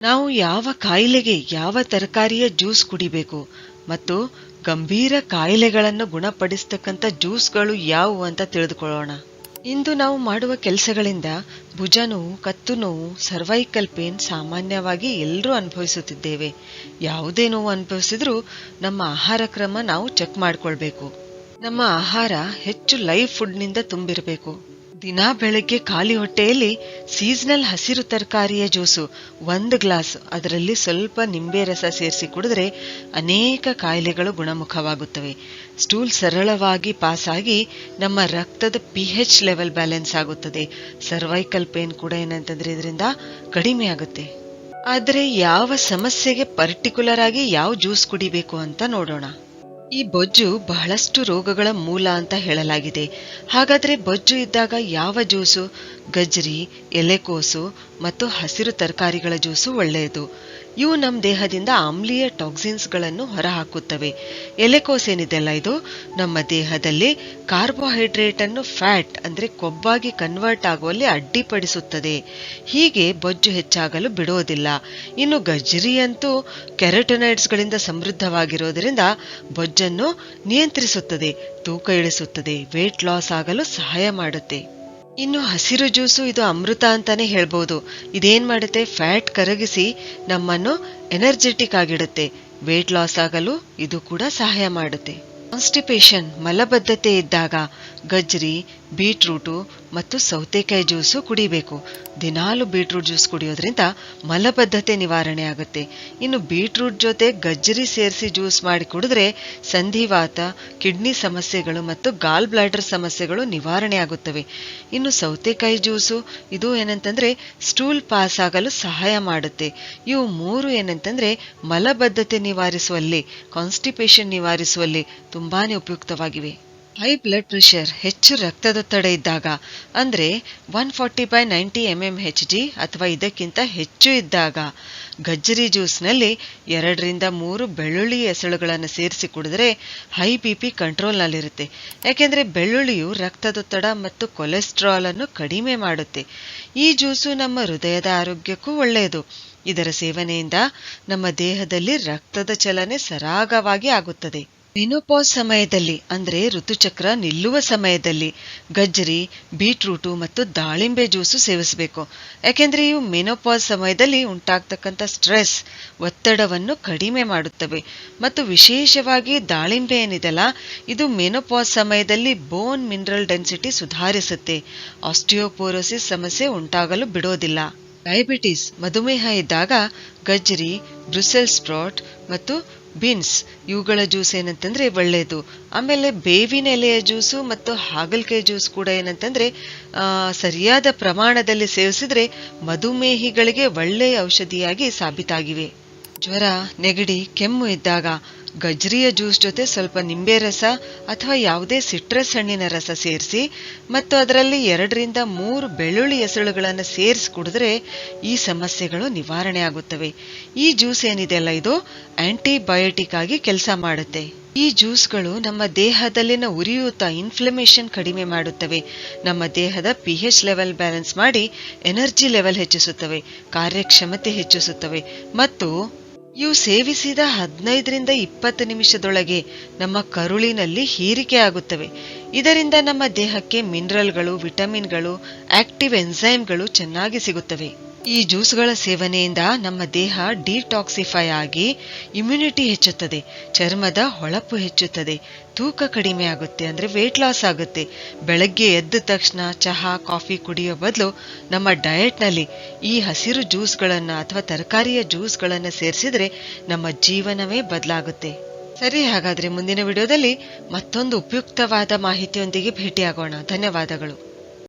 ನಾವು ಯಾವ ಕಾಯಿಲೆಗೆ ಯಾವ ತರಕಾರಿಯ ಜ್ಯೂಸ್ ಕುಡಿಬೇಕು ಮತ್ತು ಗಂಭೀರ ಕಾಯಿಲೆಗಳನ್ನು ಗುಣಪಡಿಸತಕ್ಕಂಥ ಜ್ಯೂಸ್ಗಳು ಯಾವುವು ಅಂತ ತಿಳಿದುಕೊಳ್ಳೋಣ. ಇಂದು ನಾವು ಮಾಡುವ ಕೆಲಸಗಳಿಂದ ಭುಜ ನೋವು, ಕತ್ತು ನೋವು, ಸರ್ವೈಕಲ್ ಪೇನ್ ಸಾಮಾನ್ಯವಾಗಿ ಎಲ್ಲರೂ ಅನುಭವಿಸುತ್ತಿದ್ದೇವೆ. ಯಾವುದೇ ನೋವು ಅನುಭವಿಸಿದ್ರೂ ನಮ್ಮ ಆಹಾರ ಕ್ರಮ ನಾವು ಚೆಕ್ ಮಾಡಿಕೊಳ್ಬೇಕು. ನಮ್ಮ ಆಹಾರ ಹೆಚ್ಚು ಲೈವ್ ಫುಡ್ನಿಂದ ತುಂಬಿರಬೇಕು. ದಿನಾ ಬೆಳಗ್ಗೆ ಖಾಲಿ ಹೊಟ್ಟೆಯಲ್ಲಿ ಸೀಸನಲ್ ಹಸಿರು ತರಕಾರಿಯ ಜ್ಯೂಸು 1 ಗ್ಲಾಸ್, ಅದರಲ್ಲಿ ಸ್ವಲ್ಪ ನಿಂಬೆ ರಸ ಸೇರಿಸಿ ಕುಡಿದ್ರೆ ಅನೇಕ ಕಾಯಿಲೆಗಳು ಗುಣಮುಖವಾಗುತ್ತವೆ. ಸ್ಟೂಲ್ ಸರಳವಾಗಿ ಪಾಸ್ ಆಗಿ ನಮ್ಮ ರಕ್ತದ pH ಲೆವೆಲ್ ಬ್ಯಾಲೆನ್ಸ್ ಆಗುತ್ತದೆ. ಸರ್ವೈಕಲ್ ಪೇನ್ ಕೂಡ ಏನಂತಂದ್ರೆ ಇದರಿಂದ ಕಡಿಮೆ ಆಗುತ್ತೆ. ಆದರೆ ಯಾವ ಸಮಸ್ಯೆಗೆ ಪರ್ಟಿಕ್ಯುಲರ್ ಆಗಿ ಯಾವ ಜ್ಯೂಸ್ ಕುಡಿಬೇಕು ಅಂತ ನೋಡೋಣ. ಈ ಬೊಜ್ಜು ಬಹಳಷ್ಟು ರೋಗಗಳ ಮೂಲ ಅಂತ ಹೇಳಲಾಗಿದೆ. ಹಾಗಾದ್ರೆ ಬೊಜ್ಜು ಇದ್ದಾಗ ಯಾವ ಜ್ಯೂಸು? ಗಜ್ರಿ, ಎಲೆಕೋಸು ಮತ್ತು ಹಸಿರು ತರಕಾರಿಗಳ ಜ್ಯೂಸು ಒಳ್ಳೆಯದು. ಇವು ನಮ್ಮ ದೇಹದಿಂದ ಆಮ್ಲೀಯ ಟಾಕ್ಸಿನ್ಸ್ಗಳನ್ನು ಹೊರಹಾಕುತ್ತವೆ. ಎಲೆಕೋಸೇನಿದೆಲ್ಲ ಇದು ನಮ್ಮ ದೇಹದಲ್ಲಿ ಕಾರ್ಬೋಹೈಡ್ರೇಟ್ ಅನ್ನು ಫ್ಯಾಟ್ ಅಂದ್ರೆ ಕೊಬ್ಬಾಗಿ ಕನ್ವರ್ಟ್ ಆಗುವಲ್ಲಿ ಅಡ್ಡಿಪಡಿಸುತ್ತದೆ. ಹೀಗೆ ಬೊಜ್ಜು ಹೆಚ್ಚಾಗಲು ಬಿಡೋದಿಲ್ಲ. ಇನ್ನು ಗಜ್ರಿ ಅಂತೂ ಕೆರಟೊನೈಡ್ಸ್ಗಳಿಂದ ಸಮೃದ್ಧವಾಗಿರೋದ್ರಿಂದ ಬೊಜ್ಜನ್ನು ನಿಯಂತ್ರಿಸುತ್ತದೆ, ತೂಕ ಇಳಿಸುತ್ತದೆ, ವೇಟ್ ಲಾಸ್ ಆಗಲು ಸಹಾಯ ಮಾಡುತ್ತೆ. ಇನ್ನು ಹಸಿರು ಜ್ಯೂಸು ಇದು ಅಮೃತ ಅಂತಾನೆ ಹೇಳ್ಬೋದು. ಇದೇನ್ ಮಾಡುತ್ತೆ? ಫ್ಯಾಟ್ ಕರಗಿಸಿ ನಮ್ಮನ್ನು ಎನರ್ಜೆಟಿಕ್ ಆಗಿಡುತ್ತೆ. ವೇಟ್ ಲಾಸ್ ಆಗಲು ಇದು ಕೂಡ ಸಹಾಯ ಮಾಡುತ್ತೆ. ಕಾನ್ಸ್ಟಿಪೇಷನ್ ಮಲಬದ್ಧತೆ ಇದ್ದಾಗ ಗಜ್ರಿ, ಬೀಟ್ರೂಟು ಮತ್ತು ಸೌತೆಕಾಯಿ ಜ್ಯೂಸು ಕುಡಿಬೇಕು. ದಿನಾಲು ಬೀಟ್ರೂಟ್ ಜ್ಯೂಸ್ ಕುಡಿಯೋದ್ರಿಂದ ಮಲಬದ್ಧತೆ ನಿವಾರಣೆ ಆಗುತ್ತೆ. ಇನ್ನು ಬೀಟ್ರೂಟ್ ಜೊತೆ ಗಜ್ರಿ ಸೇರಿಸಿ ಜ್ಯೂಸ್ ಮಾಡಿ ಕುಡಿದ್ರೆ ಸಂಧಿವಾತ, ಕಿಡ್ನಿ ಸಮಸ್ಯೆಗಳು ಮತ್ತು ಗಾಲ್ ಬ್ಲಾಡರ್ ಸಮಸ್ಯೆಗಳು ನಿವಾರಣೆ ಆಗುತ್ತವೆ. ಇನ್ನು ಸೌತೆಕಾಯಿ ಜ್ಯೂಸು ಇದು ಏನಂತಂದ್ರೆ ಸ್ಟೂಲ್ ಪಾಸ್ ಆಗಲು ಸಹಾಯ ಮಾಡುತ್ತೆ. ಇವು 3 ಏನಂತಂದ್ರೆ ಮಲಬದ್ಧತೆ ನಿವಾರಿಸುವಲ್ಲಿ, ಕಾನ್ಸ್ಟಿಪೇಷನ್ ನಿವಾರಿಸುವಲ್ಲಿ ತುಂಬಾನೇ ಉಪಯುಕ್ತವಾಗಿವೆ. ಹೈ ಬ್ಲಡ್ ಪ್ರೆಷರ್, ಹೆಚ್ಚು ರಕ್ತದೊತ್ತಡ ಇದ್ದಾಗ ಅಂದ್ರೆ 140/90 mmHg ಅಥವಾ ಇದಕ್ಕಿಂತ ಹೆಚ್ಚು ಇದ್ದಾಗ ಗಜ್ಜರಿ ಜ್ಯೂಸ್ನಲ್ಲಿ 2 ರಿಂದ 3 ಬೆಳ್ಳುಳ್ಳಿ ಎಸಳುಗಳನ್ನು ಸೇರಿಸಿ ಕುಡಿದ್ರೆ ಹೈ BP ಕಂಟ್ರೋಲ್ನಲ್ಲಿರುತ್ತೆ. ಯಾಕೆಂದ್ರೆ ಬೆಳ್ಳುಳ್ಳಿಯು ರಕ್ತದೊತ್ತಡ ಮತ್ತು ಕೊಲೆಸ್ಟ್ರಾಲ್ ಅನ್ನು ಕಡಿಮೆ ಮಾಡುತ್ತೆ. ಈ ಜ್ಯೂಸು ನಮ್ಮ ಹೃದಯದ ಆರೋಗ್ಯಕ್ಕೂ ಒಳ್ಳೆಯದು. ಇದರ ಸೇವನೆಯಿಂದ ನಮ್ಮ ದೇಹದಲ್ಲಿ ರಕ್ತದ ಚಲನೆ ಸರಾಗವಾಗಿ ಆಗುತ್ತದೆ. ಮೆನೋಪಾಸ್ ಸಮಯದಲ್ಲಿ ಅಂದ್ರೆ ಋತುಚಕ್ರ ನಿಲ್ಲುವ ಸಮಯದಲ್ಲಿ ಗಜ್ಜರಿ, ಬೀಟ್ರೂಟು ಮತ್ತು ದಾಳಿಂಬೆ ಜ್ಯೂಸು ಸೇವಿಸಬೇಕು. ಯಾಕೆಂದ್ರೆ ಇವು ಮೆನೋಪಾಸ್ ಸಮಯದಲ್ಲಿ ಉಂಟಾಗ್ತಕ್ಕಂಥ ಸ್ಟ್ರೆಸ್, ಒತ್ತಡವನ್ನು ಕಡಿಮೆ ಮಾಡುತ್ತವೆ. ಮತ್ತು ವಿಶೇಷವಾಗಿ ದಾಳಿಂಬೆ ಏನಿದೆಲ್ಲ ಇದು ಮೆನೋಪಾಸ್ ಸಮಯದಲ್ಲಿ ಬೋನ್ ಮಿನರಲ್ ಡೆನ್ಸಿಟಿ ಸುಧಾರಿಸುತ್ತೆ. ಆಸ್ಟಿಯೋಪೋರೋಸಿಸ್ ಸಮಸ್ಯೆ ಉಂಟಾಗಲು ಬಿಡೋದಿಲ್ಲ. ಡಯಾಬಿಟಿಸ್, ಮಧುಮೇಹ ಇದ್ದಾಗ ಗಜ್ಜರಿ, ಬ್ರುಸೆಲ್ ಸ್ಪ್ರೌಟ್ ಮತ್ತು ಬೀನ್ಸ್ ಇವುಗಳ ಜ್ಯೂಸ್ ಏನಂತಂದ್ರೆ ಒಳ್ಳೆಯದು. ಆಮೇಲೆ ಬೇವಿನ ಎಲೆಯ ಜ್ಯೂಸು ಮತ್ತು ಹಾಗಲಕಾಯಿ ಜ್ಯೂಸ್ ಕೂಡ ಏನಂತಂದ್ರೆ ಸರಿಯಾದ ಪ್ರಮಾಣದಲ್ಲಿ ಸೇವಿಸಿದ್ರೆ ಮಧುಮೇಹಿಗಳಿಗೆ ಒಳ್ಳೆಯ ಔಷಧಿಯಾಗಿ ಸಾಬೀತಾಗಿವೆ. ಜ್ವರ, ನೆಗಡಿ, ಕೆಮ್ಮು ಇದ್ದಾಗ ಗಜ್ರಿಯ ಜ್ಯೂಸ್ ಜೊತೆ ಸ್ವಲ್ಪ ನಿಂಬೆ ರಸ ಅಥವಾ ಯಾವುದೇ ಸಿಟ್ರಸ್ ಹಣ್ಣಿನ ರಸ ಸೇರಿಸಿ ಮತ್ತು ಅದರಲ್ಲಿ 2 ರಿಂದ 3 ಬೆಳ್ಳುಳ್ಳಿ ಎಸಳುಗಳನ್ನು ಸೇರಿಸಿ ಕುಡಿದ್ರೆ ಈ ಸಮಸ್ಯೆಗಳು ನಿವಾರಣೆ ಆಗುತ್ತವೆ. ಈ ಜ್ಯೂಸ್ ಏನಿದೆಯಲ್ಲ ಇದು ಆಂಟಿಬಯೋಟಿಕ್ ಆಗಿ ಕೆಲಸ ಮಾಡುತ್ತೆ. ಈ ಜ್ಯೂಸ್ಗಳು ನಮ್ಮ ದೇಹದಲ್ಲಿನ ಉರಿಯೂತ, ಇನ್ಫ್ಲಮೇಷನ್ ಕಡಿಮೆ ಮಾಡುತ್ತವೆ. ನಮ್ಮ ದೇಹದ pH ಲೆವೆಲ್ ಬ್ಯಾಲೆನ್ಸ್ ಮಾಡಿ ಎನರ್ಜಿ ಲೆವೆಲ್ ಹೆಚ್ಚಿಸುತ್ತವೆ, ಕಾರ್ಯಕ್ಷಮತೆ ಹೆಚ್ಚಿಸುತ್ತವೆ ಮತ್ತು ಇವು ಸೇವಿಸಿದ 15 ರಿಂದ 20 ನಿಮಿಷದೊಳಗೆ ನಮ್ಮ ಕರುಳಿನಲ್ಲಿ ಹೀರಿಕೆ ಆಗುತ್ತವೆ. ಇದರಿಂದ ನಮ್ಮ ದೇಹಕ್ಕೆ ಮಿನರಲ್ಗಳು, ವಿಟಮಿನ್ಗಳು, ಆಕ್ಟಿವ್ ಎನ್ಸೈಮ್ಗಳು ಚೆನ್ನಾಗಿ ಸಿಗುತ್ತವೆ. ಈ ಜ್ಯೂಸ್ಗಳ ಸೇವನೆಯಿಂದ ನಮ್ಮ ದೇಹ ಡಿಟಾಕ್ಸಿಫೈ ಆಗಿ ಇಮ್ಯುನಿಟಿ ಹೆಚ್ಚುತ್ತದೆ, ಚರ್ಮದ ಹೊಳಪು ಹೆಚ್ಚುತ್ತದೆ, ತೂಕ ಕಡಿಮೆ ಆಗುತ್ತೆ ಅಂದ್ರೆ ವೇಟ್ ಲಾಸ್ ಆಗುತ್ತೆ. ಬೆಳಗ್ಗೆ ಎದ್ದ ತಕ್ಷಣ ಚಹಾ, ಕಾಫಿ ಕುಡಿಯೋ ಬದಲು ನಮ್ಮ ಡಯಟ್ನಲ್ಲಿ ಈ ಹಸಿರು ಜ್ಯೂಸ್ಗಳನ್ನ ಅಥವಾ ತರಕಾರಿಯ ಜ್ಯೂಸ್ಗಳನ್ನ ಸೇರಿಸಿದ್ರೆ ನಮ್ಮ ಜೀವನವೇ ಬದಲಾಗುತ್ತೆ. ಸರಿ, ಹಾಗಾದ್ರೆ ಮುಂದಿನ ವಿಡಿಯೋದಲ್ಲಿ ಮತ್ತೊಂದು ಉಪಯುಕ್ತವಾದ ಮಾಹಿತಿಯೊಂದಿಗೆ ಭೇಟಿಯಾಗೋಣ. ಧನ್ಯವಾದಗಳು.